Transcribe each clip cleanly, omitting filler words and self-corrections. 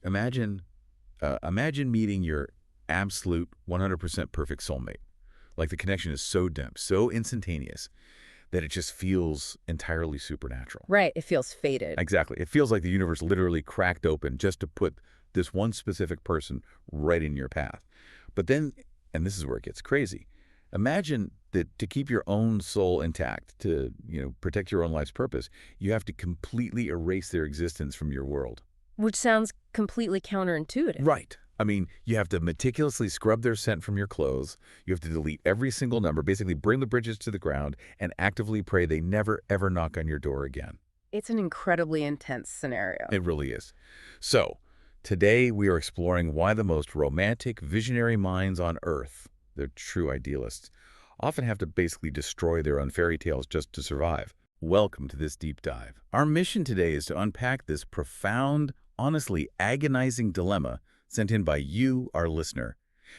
Imagine meeting your absolute 100% perfect soulmate. Like the connection is so dense, so instantaneous, that it just feels entirely supernatural. Right, it feels fated. Exactly. It feels like the universe literally cracked open just to put this one specific person right in your path. But then, and this is where it gets crazy, imagine that to keep your own soul intact, to protect your own life's purpose, you have to completely erase their existence from your world. Which sounds completely counterintuitive. Right. I mean, you have to meticulously scrub their scent from your clothes. You have to delete every single number, basically bring the bridges to the ground, and actively pray they never, ever knock on your door again. It's an incredibly intense scenario. It really is. So, today we are exploring why the most romantic, visionary minds on Earth, the true idealists, often have to basically destroy their own fairy tales just to survive. Welcome to this deep dive. Our mission today is to unpack this profound, honestly agonizing dilemma sent in by you, our listener.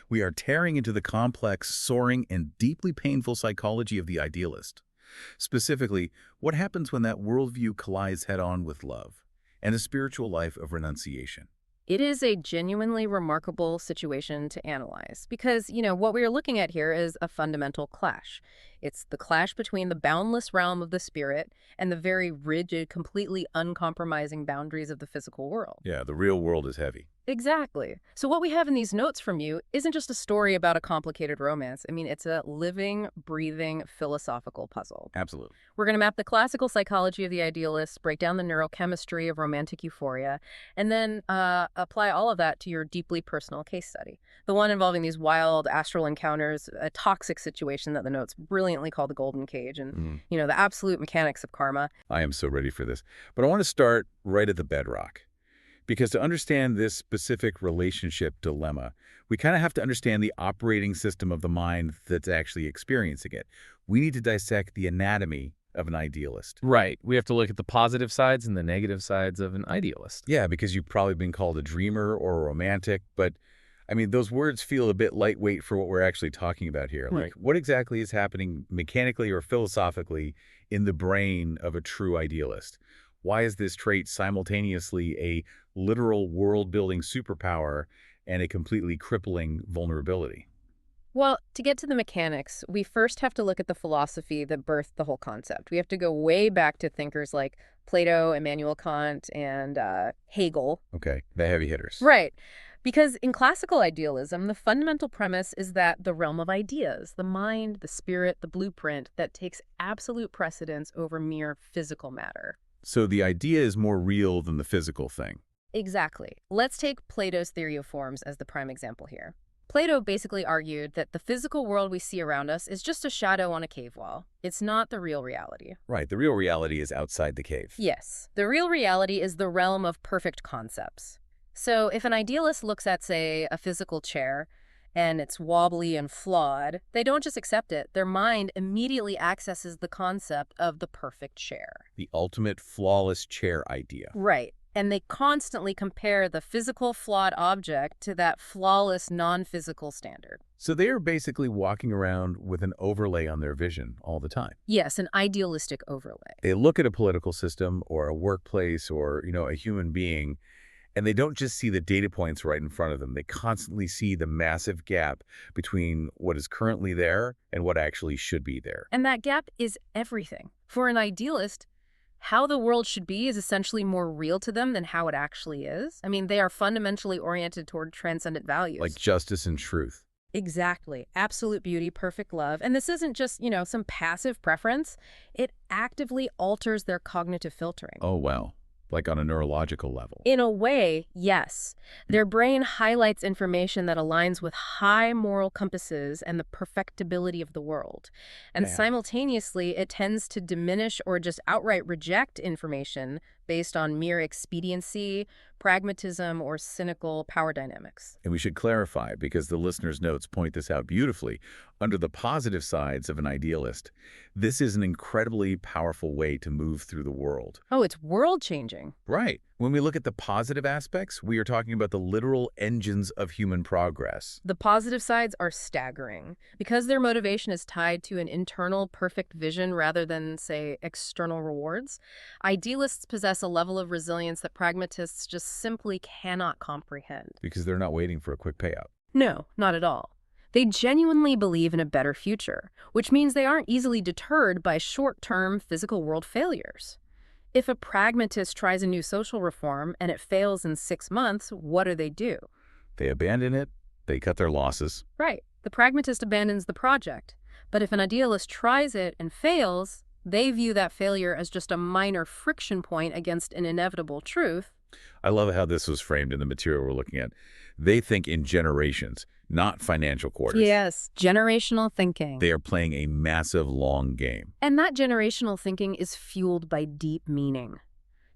We are tearing into the complex, soaring, and deeply painful psychology of the idealist. Specifically, what happens when that worldview collides head-on with love and a spiritual life of renunciation. It is a genuinely remarkable situation to analyze because, what we are looking at here is a fundamental clash. It's the clash between the boundless realm of the spirit and the very rigid, completely uncompromising boundaries of the physical world. Yeah, the real world is heavy. Exactly. So what we have in these notes from you isn't just a story about a complicated romance. I mean, it's a living, breathing, philosophical puzzle. Absolutely. We're going to map the classical psychology of the idealist, break down the neurochemistry of romantic euphoria, and then apply all of that to your deeply personal case study. The one involving these wild astral encounters, a toxic situation that the notes brilliantly call the golden cage, and, the absolute mechanics of karma. I am so ready for this. But I want to start right at the bedrock. Because to understand this specific relationship dilemma, we kind of have to understand the operating system of the mind that's actually experiencing it. We need to dissect the anatomy of an idealist. Right. We have to look at the positive sides and the negative sides of an idealist. Yeah, because you've probably been called a dreamer or a romantic, but I mean, those words feel a bit lightweight for what we're actually talking about here. Right. Like, what exactly is happening mechanically or philosophically in the brain of a true idealist? Why is this trait simultaneously a literal world-building superpower and a completely crippling vulnerability? Well, to get to the mechanics, we first have to look at the philosophy that birthed the whole concept. We have to go way back to thinkers like Plato, Immanuel Kant, and Hegel. Okay, the heavy hitters. Right. Because in classical idealism, the fundamental premise is that the realm of ideas, the mind, the spirit, the blueprint, that takes absolute precedence over mere physical matter. So the idea is more real than the physical thing. Exactly. Let's take Plato's theory of forms as the prime example here. Plato basically argued that the physical world we see around us is just a shadow on a cave wall. It's not the real reality. Right, the real reality is outside the cave. Yes. The real reality is the realm of perfect concepts. So if an idealist looks at, say, a physical chair, and it's wobbly and flawed, they don't just accept it. Their mind immediately accesses the concept of the perfect chair. The ultimate flawless chair idea. Right. And they constantly compare the physical flawed object to that flawless non-physical standard. So they are basically walking around with an overlay on their vision all the time. Yes, an idealistic overlay. They look at a political system or a workplace or, a human being, and they don't just see the data points right in front of them. They constantly see the massive gap between what is currently there and what actually should be there. And that gap is everything. For an idealist, how the world should be is essentially more real to them than how it actually is. I mean, they are fundamentally oriented toward transcendent values. Like justice and truth. Exactly. Absolute beauty, perfect love. And this isn't just, some passive preference. It actively alters their cognitive filtering. Oh, wow. Like on a neurological level. In a way, yes. Their brain highlights information that aligns with high moral compasses and the perfectibility of the world. And simultaneously, it tends to diminish or just outright reject information based on mere expediency, pragmatism, or cynical power dynamics. And we should clarify, because the listener's notes point this out beautifully, under the positive sides of an idealist, this is an incredibly powerful way to move through the world. Oh, it's world-changing. Right. When we look at the positive aspects, we are talking about the literal engines of human progress. The positive sides are staggering. Because their motivation is tied to an internal perfect vision rather than, say, external rewards, idealists possess a level of resilience that pragmatists just simply cannot comprehend. Because they're not waiting for a quick payout. No, not at all. They genuinely believe in a better future, which means they aren't easily deterred by short-term physical world failures. If a pragmatist tries a new social reform and it fails in 6 months, what do? They abandon it, they cut their losses. Right. The pragmatist abandons the project. But if an idealist tries it and fails, they view that failure as just a minor friction point against an inevitable truth. I love how this was framed in the material we're looking at. They think in generations, not financial quarters. Yes, generational thinking. They are playing a massive long game. And that generational thinking is fueled by deep meaning.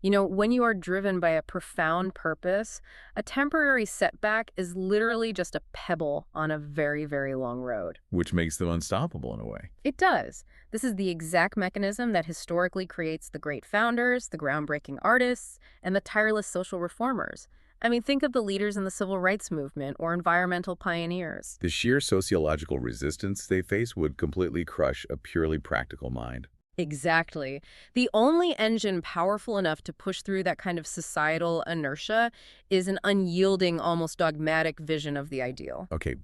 You know, when you are driven by a profound purpose, a temporary setback is literally just a pebble on a very, very long road. Which makes them unstoppable in a way. It does. This is the exact mechanism that historically creates the great founders, the groundbreaking artists, and the tireless social reformers. I mean, think of the leaders in the civil rights movement or environmental pioneers. The sheer sociological resistance they face would completely crush a purely practical mind. Exactly. The only engine powerful enough to push through that kind of societal inertia is an unyielding, almost dogmatic vision of the ideal. Okay,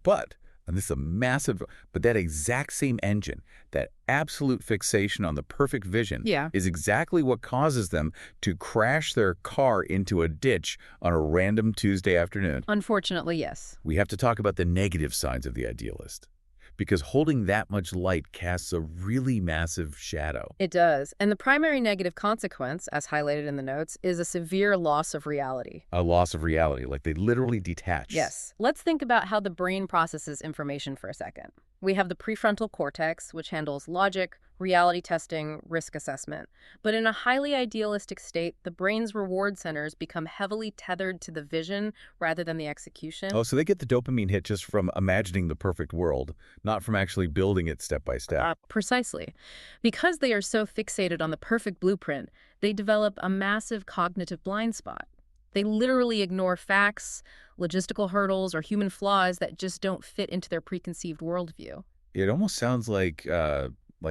and this is a massive, but that exact same engine, that absolute fixation on the perfect vision, is exactly what causes them to crash their car into a ditch on a random Tuesday afternoon. Unfortunately, yes. We have to talk about the negative sides of the idealist, because holding that much light casts a really massive shadow. It does. And the primary negative consequence, as highlighted in the notes, is a severe loss of reality. A loss of reality, like they literally detach. Yes. Let's think about how the brain processes information for a second. We have the prefrontal cortex, which handles logic, reality testing, risk assessment. But in a highly idealistic state, the brain's reward centers become heavily tethered to the vision rather than the execution. Oh, so they get the dopamine hit just from imagining the perfect world, not from actually building it step by step. Precisely. Because they are so fixated on the perfect blueprint, they develop a massive cognitive blind spot. They literally ignore facts, logistical hurdles, or human flaws that just don't fit into their preconceived worldview. It almost sounds like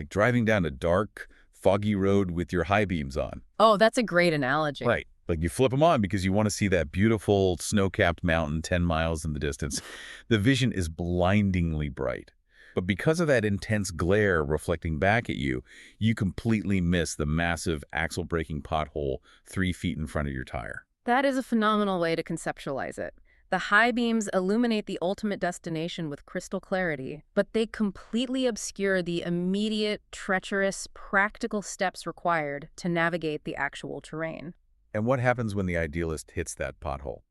driving down a dark, foggy road with your high beams on. Oh, that's a great analogy. Right. Like you flip them on because you want to see that beautiful snow-capped mountain 10 miles in the distance. The vision is blindingly bright. But because of that intense glare reflecting back at you, you completely miss the massive axle-breaking pothole 3 feet in front of your tire. That is a phenomenal way to conceptualize it. The high beams illuminate the ultimate destination with crystal clarity, but they completely obscure the immediate, treacherous, practical steps required to navigate the actual terrain. And what happens when the idealist hits that pothole?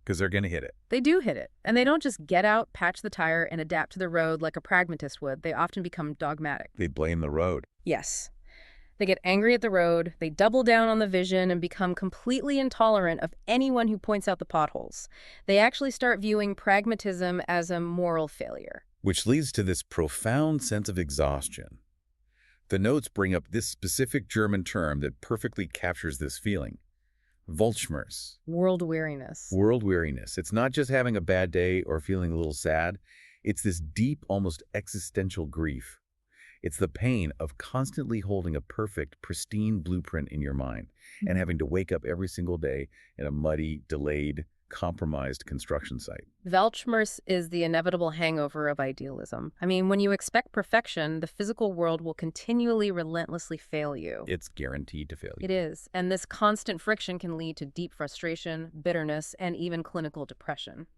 Because they're going to hit it. They do hit it. And they don't just get out, patch the tire, and adapt to the road like a pragmatist would. They often become dogmatic. They blame the road. Yes. They get angry at the road, they double down on the vision, and become completely intolerant of anyone who points out the potholes. They actually start viewing pragmatism as a moral failure. Which leads to this profound sense of exhaustion. The notes bring up this specific German term that perfectly captures this feeling. Weltschmerz. World weariness. World weariness. It's not just having a bad day or feeling a little sad. It's this deep, almost existential grief. It's the pain of constantly holding a perfect, pristine blueprint in your mind and having to wake up every single day in a muddy, delayed, compromised construction site. Weltschmerz is the inevitable hangover of idealism. I mean, when you expect perfection, the physical world will continually, relentlessly fail you. It's guaranteed to fail you. It is. And this constant friction can lead to deep frustration, bitterness, and even clinical depression.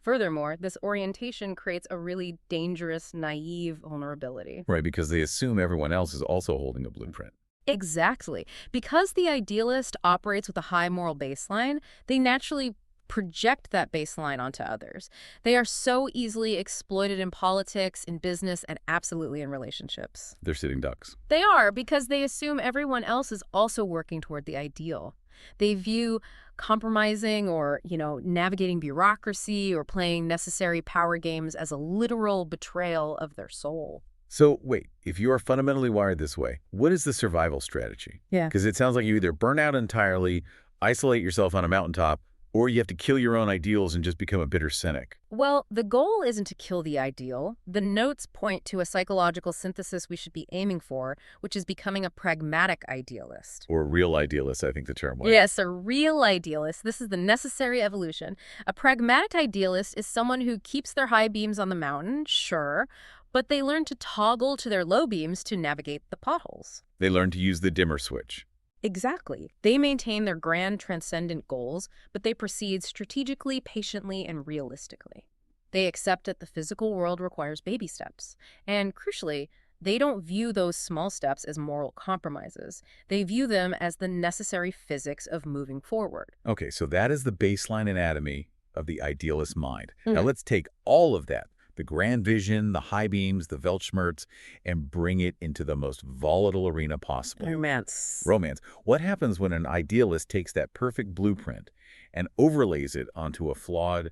Furthermore, this orientation creates a really dangerous, naive vulnerability. Right, because they assume everyone else is also holding a blueprint. Exactly. Because the idealist operates with a high moral baseline, they naturally project that baseline onto others. They are so easily exploited in politics, in business, and absolutely in relationships. They're sitting ducks. They are, because they assume everyone else is also working toward the ideal. They view compromising or, navigating bureaucracy or playing necessary power games as a literal betrayal of their soul. So wait, if you are fundamentally wired this way, what is the survival strategy? Yeah. Because it sounds like you either burn out entirely, Isolate yourself on a mountaintop, or you have to kill your own ideals and just become a bitter cynic. Well, the goal isn't to kill the ideal. The notes point to a psychological synthesis we should be aiming for, which is becoming a pragmatic idealist. Or a real idealist, I think the term was. Yes, a real idealist. This is the necessary evolution. A pragmatic idealist is someone who keeps their high beams on the mountain, sure, but they learn to toggle to their low beams to navigate the potholes. They learn to use the dimmer switch. Exactly. They maintain their grand transcendent goals, but they proceed strategically, patiently, and realistically. They accept that the physical world requires baby steps. And crucially, they don't view those small steps as moral compromises. They view them as the necessary physics of moving forward. Okay, so that is the baseline anatomy of the idealist mind. Now let's take all of that, the grand vision, the high beams, the Weltschmerz, and bring it into the most volatile arena possible. Romance. Romance. What happens when an idealist takes that perfect blueprint and overlays it onto a flawed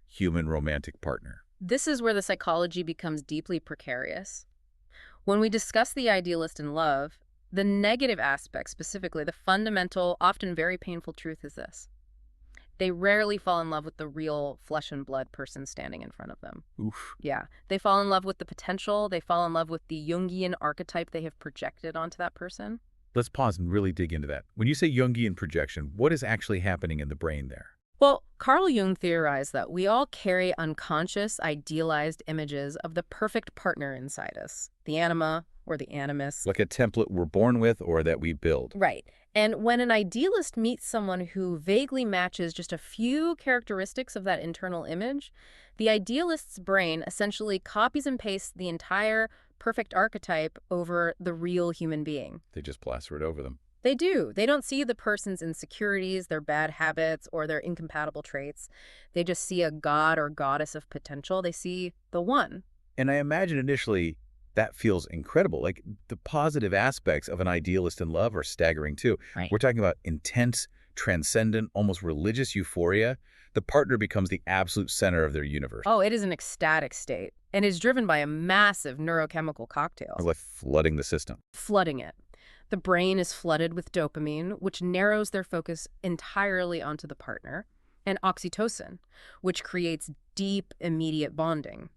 human romantic partner? This is where the psychology becomes deeply precarious. When we discuss the idealist in love, the negative aspect, specifically the fundamental, often very painful truth is this. They rarely fall in love with the real flesh and blood person standing in front of them. Oof. Yeah. They fall in love with the potential. They fall in love with the Jungian archetype they have projected onto that person. Let's pause and really dig into that. When you say Jungian projection, what is actually happening in the brain there? Well, Carl Jung theorized that we all carry unconscious, idealized images of the perfect partner inside us, the anima or the animus. Like a template we're born with or that we build. Right. And when an idealist meets someone who vaguely matches just a few characteristics of that internal image, the idealist's brain essentially copies and pastes the entire perfect archetype over the real human being. They just plaster it over them. They do. They don't see the person's insecurities, their bad habits, or their incompatible traits. They just see a god or goddess of potential. They see the one. And I imagine initially that feels incredible. Like the positive aspects of an idealist in love are staggering too. Right. We're talking about intense, transcendent, almost religious euphoria. The partner becomes the absolute center of their universe. Oh, it is an ecstatic state and is driven by a massive neurochemical cocktail. Like flooding the system. Flooding it. The brain is flooded with dopamine, which narrows their focus entirely onto the partner, and oxytocin, which creates deep, immediate bonding.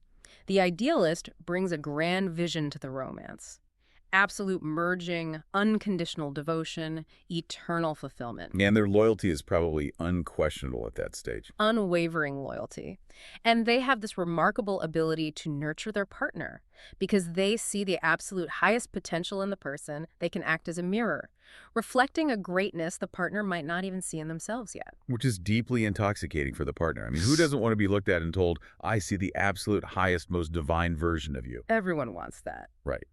The idealist brings a grand vision to the romance. Absolute merging, unconditional devotion, eternal fulfillment. And their loyalty is probably unquestionable at that stage. Unwavering loyalty. And they have this remarkable ability to nurture their partner because they see the absolute highest potential in the person. They can act as a mirror, reflecting a greatness the partner might not even see in themselves yet. Which is deeply intoxicating for the partner. I mean, who doesn't want to be looked at and told, I see the absolute highest, most divine version of you? Everyone wants that. Right.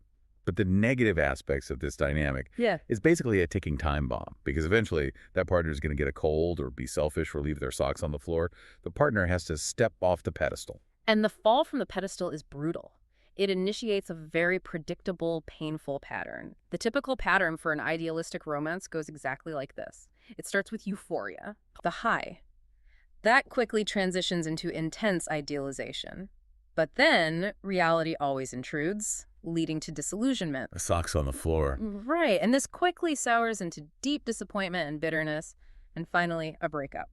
But the negative aspects of this dynamic is basically a ticking time bomb because eventually that partner is going to get a cold or be selfish or leave their socks on the floor. The partner has to step off the pedestal. And the fall from the pedestal is brutal. It initiates a very predictable, painful pattern. The typical pattern for an idealistic romance goes exactly like this. It starts with euphoria, the high. That quickly transitions into intense idealization. But then reality always intrudes, leading to disillusionment. The socks on the floor. Right, and this quickly sours into deep disappointment and bitterness, and finally, a breakup.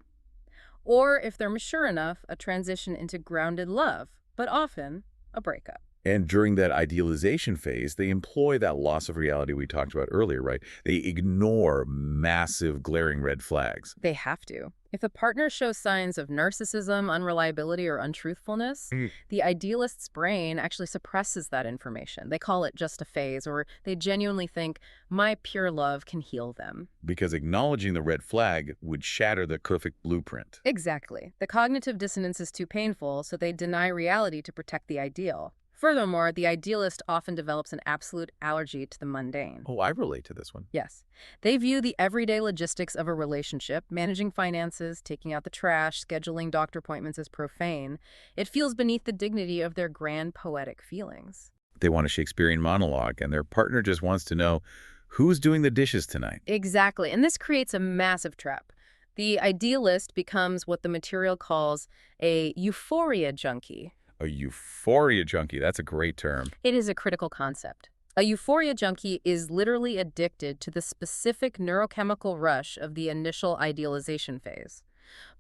Or, if they're mature enough, a transition into grounded love, but often a breakup. And during that idealization phase, they employ that loss of reality we talked about earlier, right? They ignore massive, glaring red flags. They have to. If a partner shows signs of narcissism, unreliability, or untruthfulness, the idealist's brain actually suppresses that information. They call it just a phase, or they genuinely think, my pure love can heal them. Because acknowledging the red flag would shatter the perfect blueprint. Exactly. The cognitive dissonance is too painful, so they deny reality to protect the ideal. Furthermore, the idealist often develops an absolute allergy to the mundane. Oh, I relate to this one. Yes. They view the everyday logistics of a relationship, managing finances, taking out the trash, scheduling doctor appointments as profane. It feels beneath the dignity of their grand poetic feelings. They want a Shakespearean monologue, and their partner just wants to know who's doing the dishes tonight. Exactly. And this creates a massive trap. The idealist becomes what the material calls a euphoria junkie. A euphoria junkie. That's a great term. It is a critical concept. A euphoria junkie is literally addicted to the specific neurochemical rush of the initial idealization phase.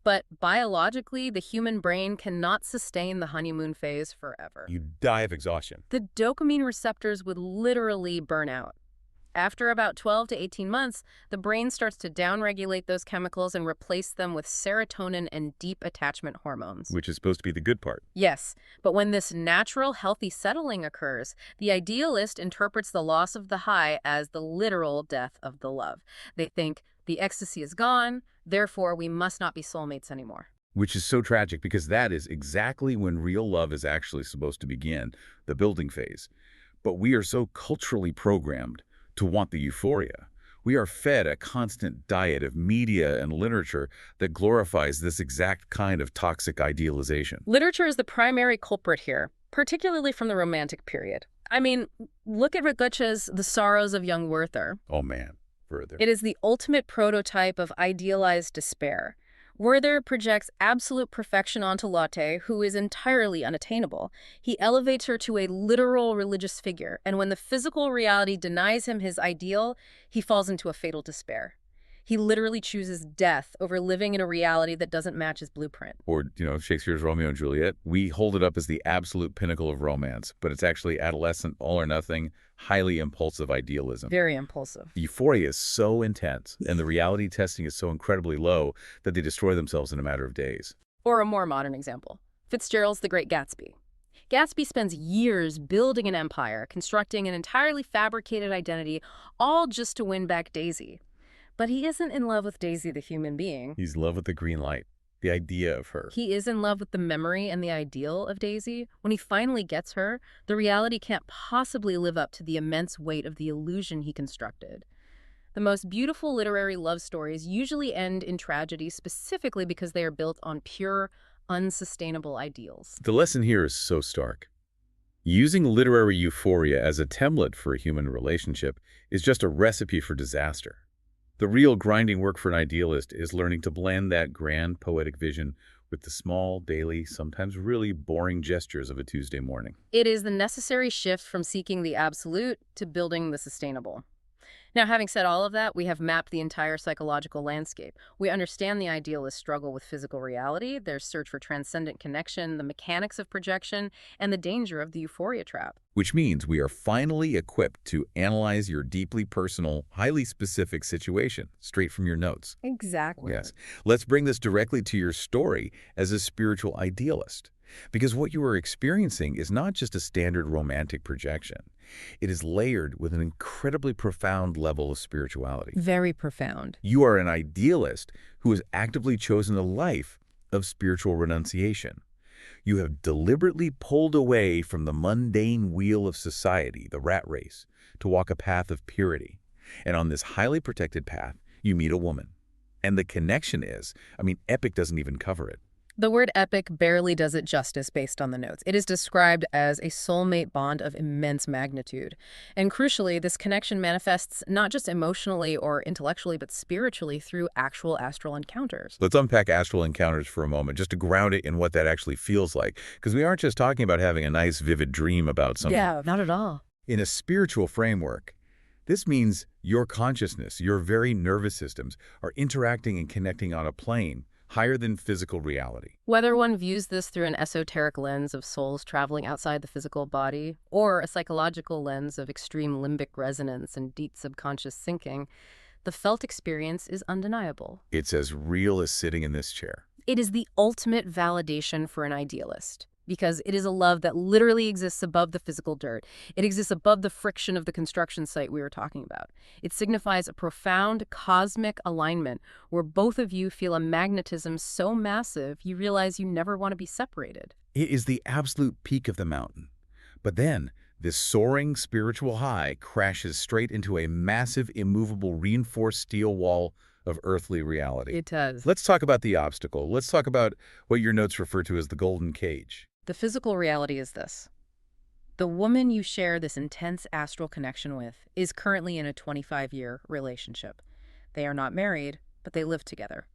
But biologically, the human brain cannot sustain the honeymoon phase forever. You die of exhaustion. The dopamine receptors would literally burn out. After about 12 to 18 months, the brain starts to downregulate those chemicals and replace them with serotonin and deep attachment hormones. Which is supposed to be the good part. Yes, but when this natural, healthy settling occurs, the idealist interprets the loss of the high as the literal death of the love. They think, the ecstasy is gone, therefore we must not be soulmates anymore. Which is so tragic because that is exactly when real love is actually supposed to begin, the building phase. But we are so culturally programmed to want the euphoria. We are fed a constant diet of media and literature that glorifies this exact kind of toxic idealization. Literature is the primary culprit here, particularly from the Romantic period. I mean, look at Goethe's The Sorrows of Young Werther. Oh man, further. It is the ultimate prototype of idealized despair. Werther projects absolute perfection onto Lotte, who is entirely unattainable. He elevates her to a literal religious figure, and when the physical reality denies him his ideal, he falls into a fatal despair. He literally chooses death over living in a reality that doesn't match his blueprint. Or, Shakespeare's Romeo and Juliet. We hold it up as the absolute pinnacle of romance, but it's actually adolescent, all or nothing, highly impulsive idealism. Very impulsive. The euphoria is so intense, and the reality testing is so incredibly low that they destroy themselves in a matter of days. Or a more modern example, Fitzgerald's The Great Gatsby. Gatsby spends years building an empire, constructing an entirely fabricated identity, all just to win back Daisy. But he isn't in love with Daisy the human being. He's in love with the green light, the idea of her. He is in love with the memory and the ideal of Daisy. When he finally gets her, the reality can't possibly live up to the immense weight of the illusion he constructed. The most beautiful literary love stories usually end in tragedy specifically because they are built on pure, unsustainable ideals. The lesson here is so stark. Using literary euphoria as a template for a human relationship is just a recipe for disaster. The real grinding work for an idealist is learning to blend that grand poetic vision with the small, daily, sometimes really boring gestures of a Tuesday morning. It is the necessary shift from seeking the absolute to building the sustainable. Now, having said all of that, we have mapped the entire psychological landscape. We understand the idealist's struggle with physical reality, their search for transcendent connection, the mechanics of projection, and the danger of the euphoria trap. Which means we are finally equipped to analyze your deeply personal, highly specific situation, straight from your notes. Exactly. Yes. Let's bring this directly to your story as a spiritual idealist. Because what you are experiencing is not just a standard romantic projection. It is layered with an incredibly profound level of spirituality. Very profound. You are an idealist who has actively chosen a life of spiritual renunciation. You have deliberately pulled away from the mundane wheel of society, the rat race, to walk a path of purity. And on this highly protected path, you meet a woman. And the connection is, epic doesn't even cover it. The word epic barely does it justice based on the notes. It is described as a soulmate bond of immense magnitude. And crucially, this connection manifests not just emotionally or intellectually, but spiritually through actual astral encounters. Let's unpack astral encounters for a moment, just to ground it in what that actually feels like. Because we aren't just talking about having a nice, vivid dream about something. Yeah, not at all. In a spiritual framework, this means your consciousness, your very nervous systems, are interacting and connecting on a plane higher than physical reality. Whether one views this through an esoteric lens of souls traveling outside the physical body, or a psychological lens of extreme limbic resonance and deep subconscious syncing, the felt experience is undeniable. It's as real as sitting in this chair. It is the ultimate validation for an idealist, because it is a love that literally exists above the physical dirt. It exists above the friction of the construction site we were talking about. It signifies a profound cosmic alignment where both of you feel a magnetism so massive you realize you never want to be separated. It is the absolute peak of the mountain. But then, this soaring spiritual high crashes straight into a massive, immovable, reinforced steel wall of earthly reality. It does. Let's talk about the obstacle. Let's talk about what your notes refer to as the golden cage. The physical reality is this. The woman you share this intense astral connection with is currently in a 25-year relationship. They are not married, but they live together.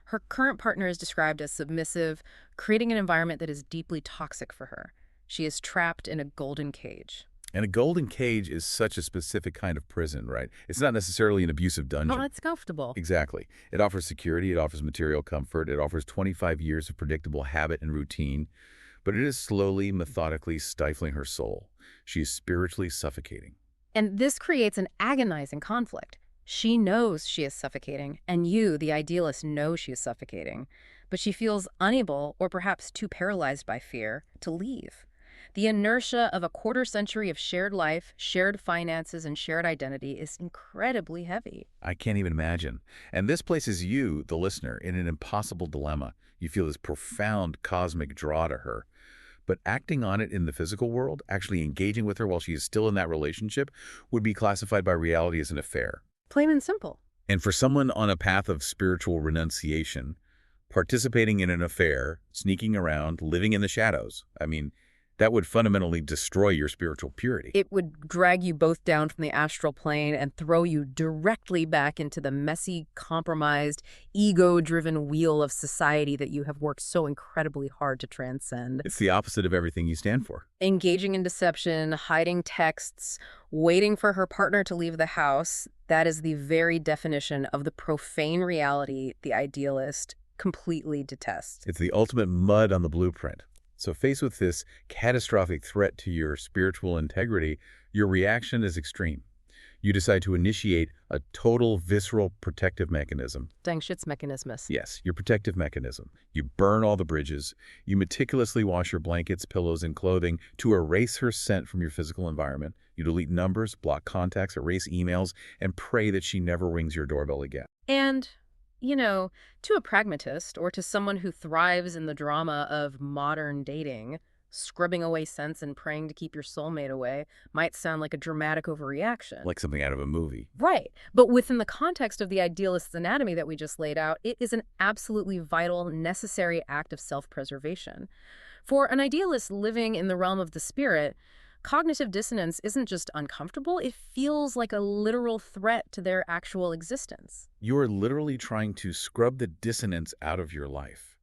Her current partner is described as submissive, creating an environment that is deeply toxic for her. She is trapped in a golden cage. And a golden cage is such a specific kind of prison, right? It's not necessarily an abusive dungeon. Oh, it's comfortable. Exactly. It offers security, it offers material comfort, it offers 25 years of predictable habit and routine, but it is slowly, methodically stifling her soul. She is spiritually suffocating. And this creates an agonizing conflict. She knows she is suffocating, and you, the idealist, know she is suffocating. But she feels unable, or perhaps too paralyzed by fear, to leave. The inertia of a quarter century of shared life, shared finances, and shared identity is incredibly heavy. I can't even imagine. And this places you, the listener, in an impossible dilemma. You feel this profound cosmic draw to her. But acting on it in the physical world, actually engaging with her while she is still in that relationship, would be classified by reality as an affair. Plain and simple. And for someone on a path of spiritual renunciation, participating in an affair, sneaking around, living in the shadows, I mean, that would fundamentally destroy your spiritual purity. It would drag you both down from the astral plane and throw you directly back into the messy, compromised, ego-driven wheel of society that you have worked so incredibly hard to transcend. It's the opposite of everything you stand for. Engaging in deception, hiding texts, waiting for her partner to leave the house, that is the very definition of the profane reality the idealist completely detests. It's the ultimate mud on the blueprint. So faced with this catastrophic threat to your spiritual integrity, your reaction is extreme. You decide to initiate a total visceral protective mechanism. Dang shit's mechanismus. Yes, your protective mechanism. You burn all the bridges. You meticulously wash your blankets, pillows, and clothing to erase her scent from your physical environment. You delete numbers, block contacts, erase emails, and pray that she never rings your doorbell again. And you know, to a pragmatist or to someone who thrives in the drama of modern dating, scrubbing away scents and praying to keep your soulmate away might sound like a dramatic overreaction. Like something out of a movie. Right. But within the context of the idealist's anatomy that we just laid out, it is an absolutely vital, necessary act of self-preservation. For an idealist living in the realm of the spirit, cognitive dissonance isn't just uncomfortable, it feels like a literal threat to their actual existence. You are literally trying to scrub the dissonance out of your life.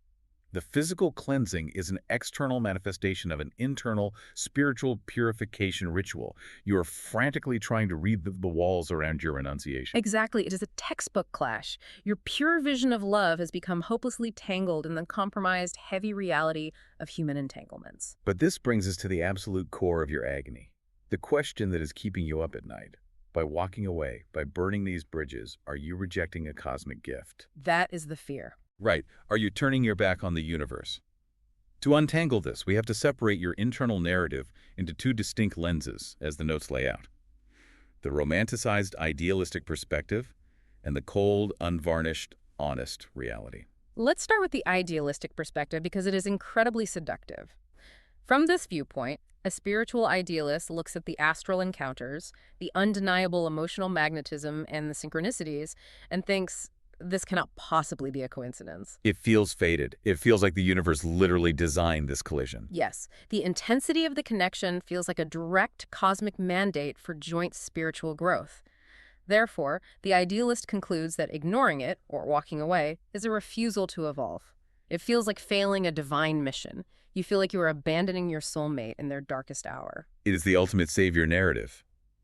The physical cleansing is an external manifestation of an internal spiritual purification ritual. You are frantically trying to read the walls around your renunciation. Exactly. It is a textbook clash. Your pure vision of love has become hopelessly tangled in the compromised, heavy reality of human entanglements. But this brings us to the absolute core of your agony. The question that is keeping you up at night. By walking away, by burning these bridges, are you rejecting a cosmic gift? That is the fear. Right. Are you turning your back on the universe? To untangle this, we have to separate your internal narrative into two distinct lenses, as the notes lay out. The romanticized, idealistic perspective and the cold, unvarnished, honest reality. Let's start with the idealistic perspective because it is incredibly seductive. From this viewpoint, a spiritual idealist looks at the astral encounters, the undeniable emotional magnetism and the synchronicities, and thinks, this cannot possibly be a coincidence. It feels fated. It feels like the universe literally designed this collision. Yes, the intensity of the connection feels like a direct cosmic mandate for joint spiritual growth. Therefore, the idealist concludes that ignoring it, or walking away, is a refusal to evolve. It feels like failing a divine mission. You feel like you are abandoning your soulmate in their darkest hour. It is the ultimate savior narrative.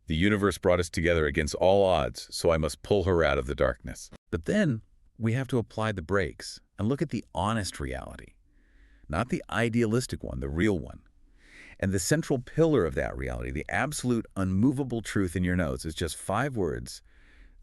The universe brought us together against all odds, so I must pull her out of the darkness. But then we have to apply the brakes and look at the honest reality, not the idealistic one, the real one. And the central pillar of that reality, the absolute unmovable truth in your notes, is just 5 words.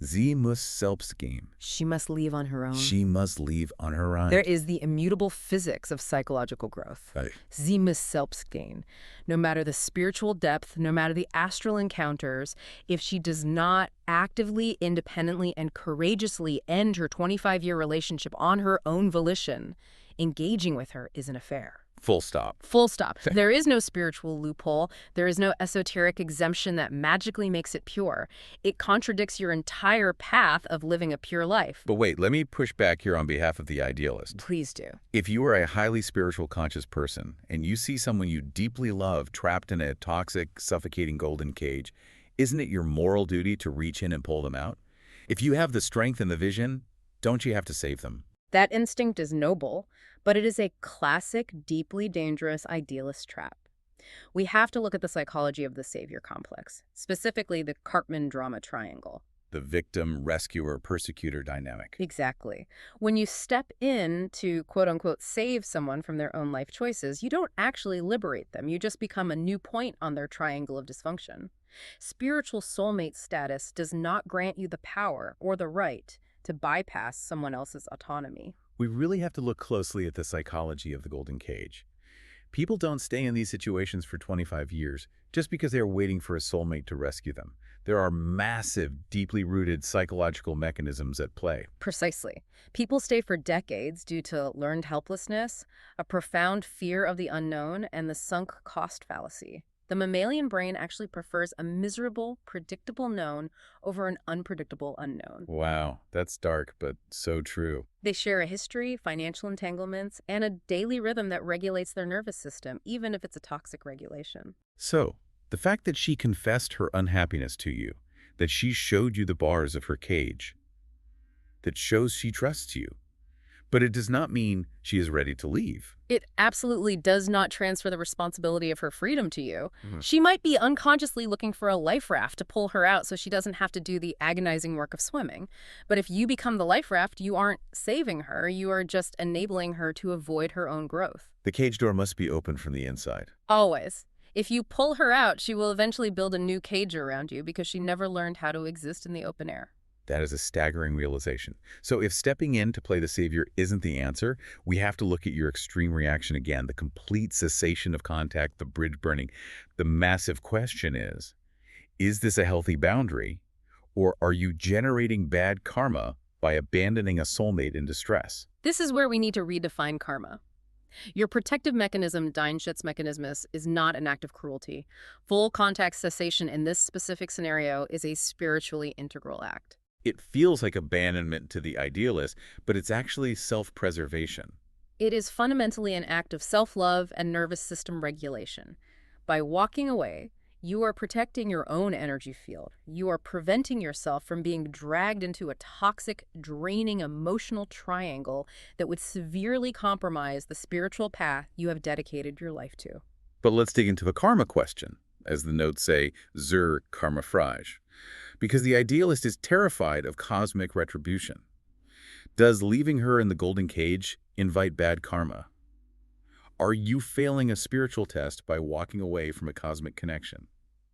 Sie muss selbst gehen. She must leave on her own. She must leave on her own. There is the immutable physics of psychological growth. Right. Sie muss selbst gehen. No matter the spiritual depth, no matter the astral encounters, if she does not actively, independently, and courageously end her 25-year relationship on her own volition, engaging with her is an affair. Full stop. Full stop. There is no spiritual loophole. There is no esoteric exemption that magically makes it pure. It contradicts your entire path of living a pure life. But wait, let me push back here on behalf of the idealist. Please do. If you are a highly spiritual conscious person and you see someone you deeply love trapped in a toxic, suffocating golden cage, isn't it your moral duty to reach in and pull them out? If you have the strength and the vision, don't you have to save them? That instinct is noble, but it is a classic, deeply dangerous idealist trap. We have to look at the psychology of the savior complex, specifically the Cartman drama triangle. The victim, rescuer, persecutor dynamic. Exactly. When you step in to quote-unquote save someone from their own life choices, you don't actually liberate them. You just become a new point on their triangle of dysfunction. Spiritual soulmate status does not grant you the power or the right to bypass someone else's autonomy. We really have to look closely at the psychology of the golden cage. People don't stay in these situations for 25 years just because they are waiting for a soulmate to rescue them. There are massive, deeply rooted psychological mechanisms at play. Precisely. People stay for decades due to learned helplessness, a profound fear of the unknown, and the sunk cost fallacy. The mammalian brain actually prefers a miserable, predictable known over an unpredictable unknown. Wow, that's dark, but so true. They share a history, financial entanglements, and a daily rhythm that regulates their nervous system, even if it's a toxic regulation. So, the fact that she confessed her unhappiness to you, that she showed you the bars of her cage, that shows she trusts you. But it does not mean she is ready to leave. It absolutely does not transfer the responsibility of her freedom to you. She might be unconsciously looking for a life raft to pull her out so she doesn't have to do the agonizing work of swimming. But if you become the life raft, you aren't saving her. You are just enabling her to avoid her own growth. The cage door must be open from the inside. Always. If you pull her out, she will eventually build a new cage around you because she never learned how to exist in the open air. That is a staggering realization. So if stepping in to play the savior isn't the answer, we have to look at your extreme reaction again, the complete cessation of contact, the bridge burning. The massive question is this a healthy boundary, or are you generating bad karma by abandoning a soulmate in distress? This is where we need to redefine karma. Your protective mechanism, dein Schutzmechanismus, is not an act of cruelty. Full contact cessation in this specific scenario is a spiritually integral act. It feels like abandonment to the idealist, but it's actually self-preservation. It is fundamentally an act of self-love and nervous system regulation. By walking away, you are protecting your own energy field. You are preventing yourself from being dragged into a toxic, draining emotional triangle that would severely compromise the spiritual path you have dedicated your life to. But let's dig into the karma question, as the notes say, zur karma Frage. Because the idealist is terrified of cosmic retribution. Does leaving her in the golden cage invite bad karma? Are you failing a spiritual test by walking away from a cosmic connection?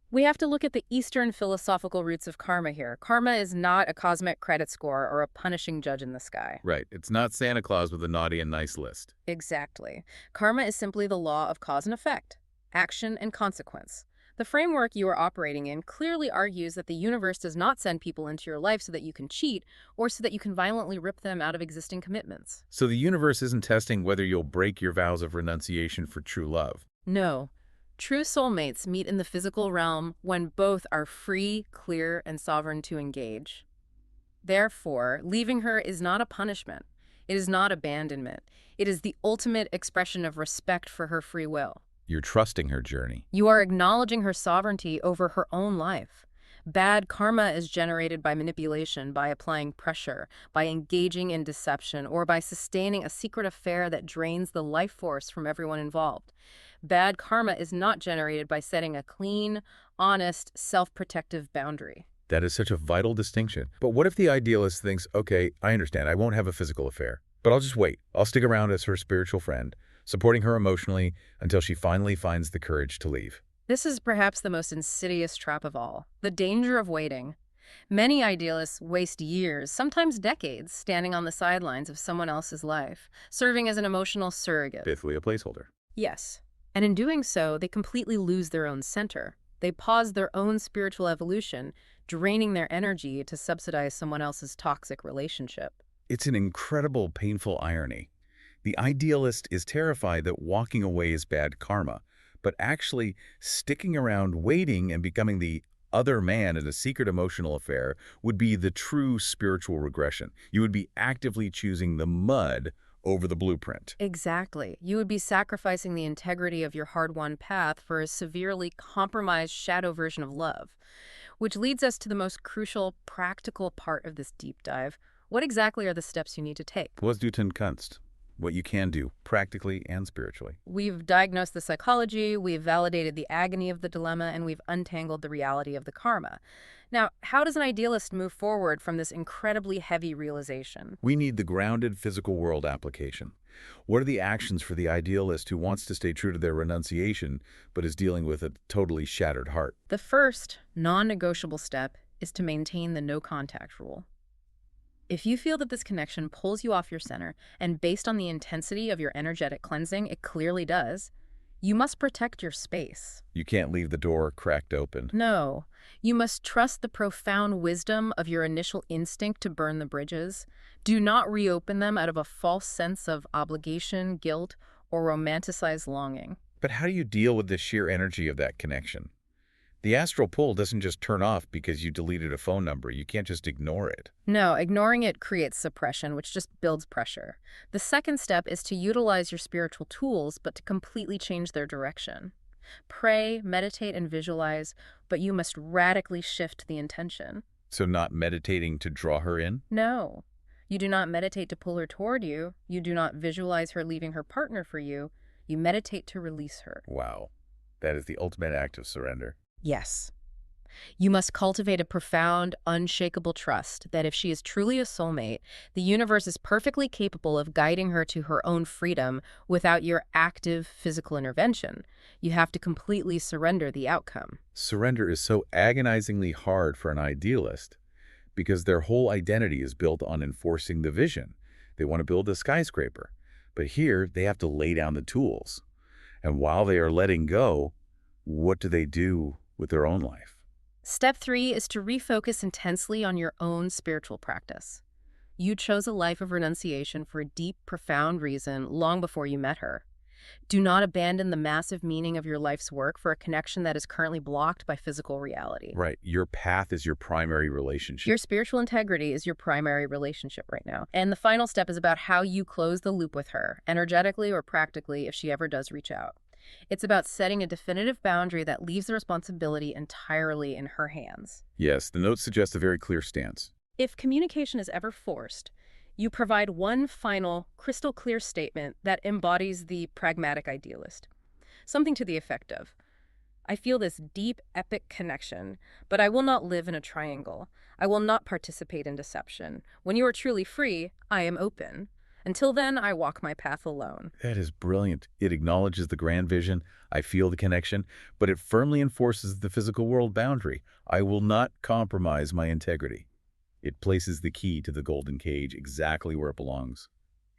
We have to look at the Eastern philosophical roots of karma here. Karma is not a cosmic credit score or a punishing judge in the sky. Right. It's not Santa Claus with a naughty and nice list. Exactly. Karma is simply the law of cause and effect, action and consequence. The framework you are operating in clearly argues that the universe does not send people into your life so that you can cheat or so that you can violently rip them out of existing commitments. So the universe isn't testing whether you'll break your vows of renunciation for true love. No. True soulmates meet in the physical realm when both are free, clear, and sovereign to engage. Therefore, leaving her is not a punishment. It is not abandonment. It is the ultimate expression of respect for her free will. You're trusting her journey. You are acknowledging her sovereignty over her own life. Bad karma is generated by manipulation, by applying pressure, by engaging in deception, or by sustaining a secret affair that drains the life force from everyone involved. Bad karma is not generated by setting a clean, honest, self-protective boundary. That is such a vital distinction. But what if the idealist thinks, okay, I understand, I won't have a physical affair, but I'll just wait. I'll stick around as her spiritual friend, supporting her emotionally until she finally finds the courage to leave. This is perhaps the most insidious trap of all, the danger of waiting. Many idealists waste years, sometimes decades, standing on the sidelines of someone else's life, serving as an emotional surrogate. Basically a placeholder. Yes. And in doing so, they completely lose their own center. They pause their own spiritual evolution, draining their energy to subsidize someone else's toxic relationship. It's an incredible, painful irony. The idealist is terrified that walking away is bad karma, but actually sticking around, waiting, and becoming the other man in a secret emotional affair would be the true spiritual regression. You would be actively choosing the mud over the blueprint. Exactly. You would be sacrificing the integrity of your hard-won path for a severely compromised shadow version of love. Which leads us to the most crucial, practical part of this deep dive. What exactly are the steps you need to take? Was du denn kannst? what you can do, practically and spiritually. We've diagnosed the psychology, we've validated the agony of the dilemma, and we've untangled the reality of the karma. Now, how does an idealist move forward from this incredibly heavy realization? We need the grounded physical world application. What are the actions for the idealist who wants to stay true to their renunciation but is dealing with a totally shattered heart? The first, non-negotiable step is to maintain the no-contact rule. If you feel that this connection pulls you off your center, and based on the intensity of your energetic cleansing, it clearly does, you must protect your space. You can't leave the door cracked open. No, you must trust the profound wisdom of your initial instinct to burn the bridges. Do not reopen them out of a false sense of obligation, guilt, or romanticized longing. But how do you deal with the sheer energy of that connection? The astral pull doesn't just turn off because you deleted a phone number. You can't just ignore it. No, ignoring it creates suppression, which just builds pressure. The second step is to utilize your spiritual tools, but to completely change their direction. Pray, meditate, and visualize, but you must radically shift the intention. So not meditating to draw her in? No, you do not meditate to pull her toward you. You do not visualize her leaving her partner for you. You meditate to release her. Wow. That is the ultimate act of surrender. Yes. You must cultivate a profound, unshakable trust that if she is truly a soulmate, the universe is perfectly capable of guiding her to her own freedom without your active physical intervention. You have to completely surrender the outcome. Surrender is so agonizingly hard for an idealist because their whole identity is built on enforcing the vision. They want to build a skyscraper, but here they have to lay down the tools. And while they are letting go, what do they do with their own life? Step 3 is to refocus intensely on your own spiritual practice. You chose a life of renunciation for a deep, profound reason long before you met her. Do not abandon the massive meaning of your life's work for a connection that is currently blocked by physical reality. Right. Your path is your primary relationship. Your spiritual integrity is your primary relationship right now. And the final step is about how you close the loop with her, energetically or practically, if she ever does reach out. It's about setting a definitive boundary that leaves the responsibility entirely in her hands. Yes, the note suggests a very clear stance. If communication is ever forced, you provide one final, crystal clear statement that embodies the pragmatic idealist. Something to the effect of, I feel this deep, epic connection, but I will not live in a triangle. I will not participate in deception. When you are truly free, I am open. Until then, I walk my path alone. That is brilliant. It acknowledges the grand vision. I feel the connection, but it firmly enforces the physical world boundary. I will not compromise my integrity. It places the key to the golden cage exactly where it belongs,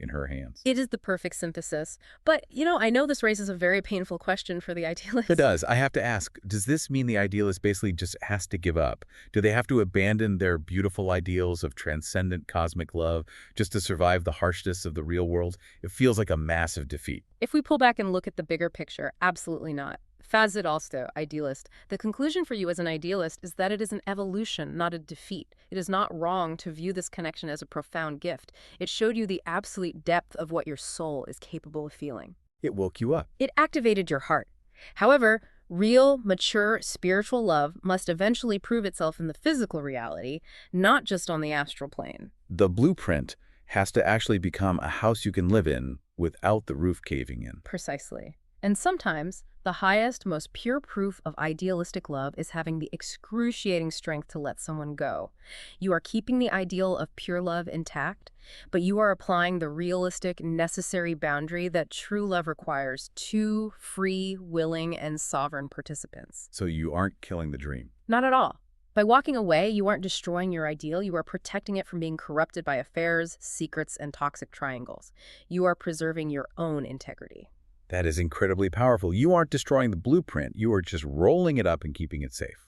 in her hands. It is the perfect synthesis. But, I know this raises a very painful question for the idealist. It does. I have to ask, does this mean the idealist basically just has to give up? Do they have to abandon their beautiful ideals of transcendent cosmic love just to survive the harshness of the real world? It feels like a massive defeat. If we pull back and look at the bigger picture, absolutely not. Fazit also, idealist. The conclusion for you as an idealist is that it is an evolution, not a defeat. It is not wrong to view this connection as a profound gift. It showed you the absolute depth of what your soul is capable of feeling. It woke you up. It activated your heart. However, real, mature, spiritual love must eventually prove itself in the physical reality, not just on the astral plane. The blueprint has to actually become a house you can live in without the roof caving in. Precisely. And sometimes, the highest, most pure proof of idealistic love is having the excruciating strength to let someone go. You are keeping the ideal of pure love intact, but you are applying the realistic, necessary boundary that true love requires: two free, willing, and sovereign participants. So you aren't killing the dream. Not at all. By walking away, you aren't destroying your ideal. You are protecting it from being corrupted by affairs, secrets, and toxic triangles. You are preserving your own integrity. That is incredibly powerful. You aren't destroying the blueprint. You are just rolling it up and keeping it safe.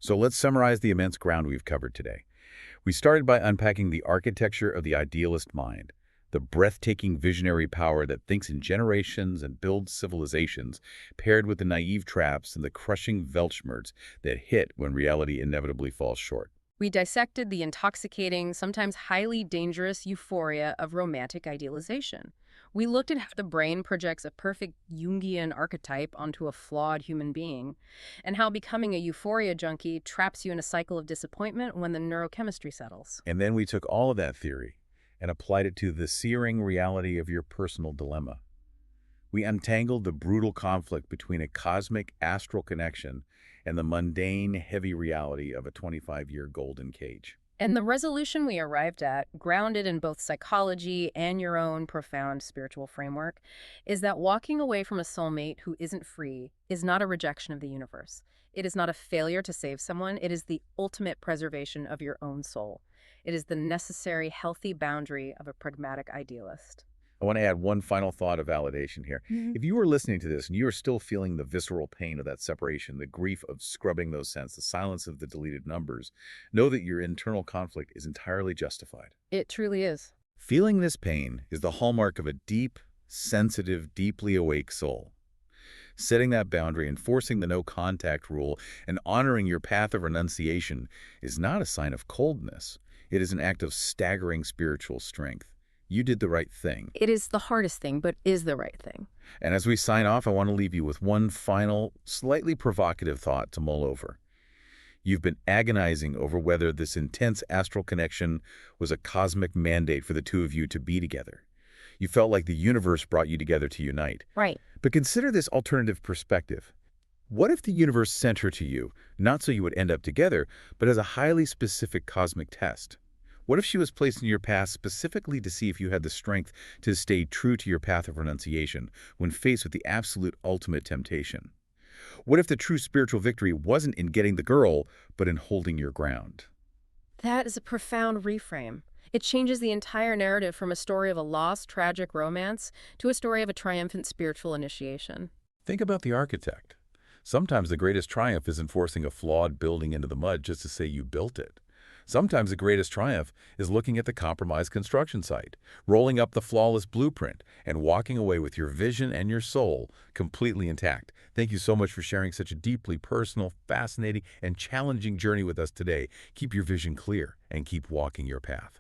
So let's summarize the immense ground we've covered today. We started by unpacking the architecture of the idealist mind, the breathtaking visionary power that thinks in generations and builds civilizations, paired with the naive traps and the crushing Weltschmerz that hit when reality inevitably falls short. We dissected the intoxicating, sometimes highly dangerous euphoria of romantic idealization. We looked at how the brain projects a perfect Jungian archetype onto a flawed human being, and how becoming a euphoria junkie traps you in a cycle of disappointment when the neurochemistry settles. And then we took all of that theory and applied it to the searing reality of your personal dilemma. We untangled the brutal conflict between a cosmic astral connection and the mundane, heavy reality of a 25-year golden cage. And the resolution we arrived at, grounded in both psychology and your own profound spiritual framework, is that walking away from a soulmate who isn't free is not a rejection of the universe. It is not a failure to save someone. It is the ultimate preservation of your own soul. It is the necessary, healthy boundary of a pragmatic idealist. I want to add one final thought of validation here. If you are listening to this and you are still feeling the visceral pain of that separation, the grief of scrubbing those scents, the silence of the deleted numbers, know that your internal conflict is entirely justified. It truly is. Feeling this pain is the hallmark of a deep, sensitive, deeply awake soul. Setting that boundary, enforcing the no-contact rule, and honoring your path of renunciation is not a sign of coldness. It is an act of staggering spiritual strength. You did the right thing. It is the hardest thing, but is the right thing. And as we sign off, I want to leave you with one final, slightly provocative thought to mull over. You've been agonizing over whether this intense astral connection was a cosmic mandate for the two of you to be together. You felt like the universe brought you together to unite. Right. But consider this alternative perspective. What if the universe sent her to you, not so you would end up together, but as a highly specific cosmic test? What if she was placed in your path specifically to see if you had the strength to stay true to your path of renunciation when faced with the absolute ultimate temptation? What if the true spiritual victory wasn't in getting the girl, but in holding your ground? That is a profound reframe. It changes the entire narrative from a story of a lost, tragic romance to a story of a triumphant spiritual initiation. Think about the architect. Sometimes the greatest triumph isn't forcing a flawed building into the mud just to say you built it. Sometimes the greatest triumph is looking at the compromised construction site, rolling up the flawless blueprint, and walking away with your vision and your soul completely intact. Thank you so much for sharing such a deeply personal, fascinating, and challenging journey with us today. Keep your vision clear and keep walking your path.